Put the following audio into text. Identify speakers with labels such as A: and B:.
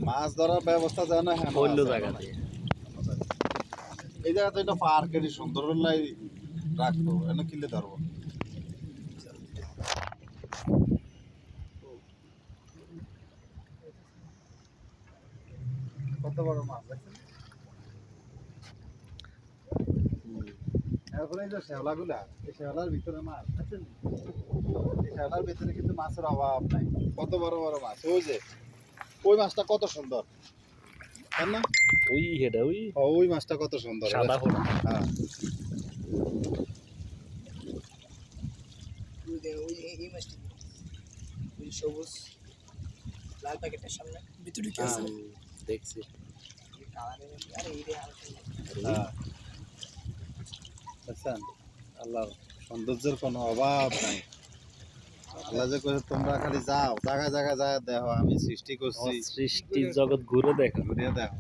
A: মাছ ধরার ব্যবস্থা জানা হ্যাঁ
B: অন্য জায়গাতে
A: এই জায়গাতে একটা পার্কের সুন্দর রাখবো এনে কিনলে ধরবো কত বড় মাছ দেখছেন এরপরে এই যে শেওলাগুলা এই শেওলার ভিতরে মাছ দেখছেন এই শেওলার ভিতরে কিন্তু মাছের অভাব নাই কত বড় বড় মাছ ওই যে ওই মাছটা কত সুন্দর তাই না
B: ওই হেডা ওই
A: ওই মাছটা কত সুন্দর
B: সাদা ফোড়া
A: হ্যাঁ
C: এই মাছটি ওই সবুজ লাল প্যাকেটের সামনে ভিতরে কি আছে
B: দেখছি
C: আরে এই রে
A: দেখছেন আল্লাহ সৌন্দর্যের কোনো অভাব নাই আল্লাহ যে কইছে তোমরা খালি যাও জায়গা জায়গা যায় দেখো আমি সৃষ্টি করছি
B: সৃষ্টির জগৎ ঘুরে দেখো
A: ঘুরিয়ে দেখো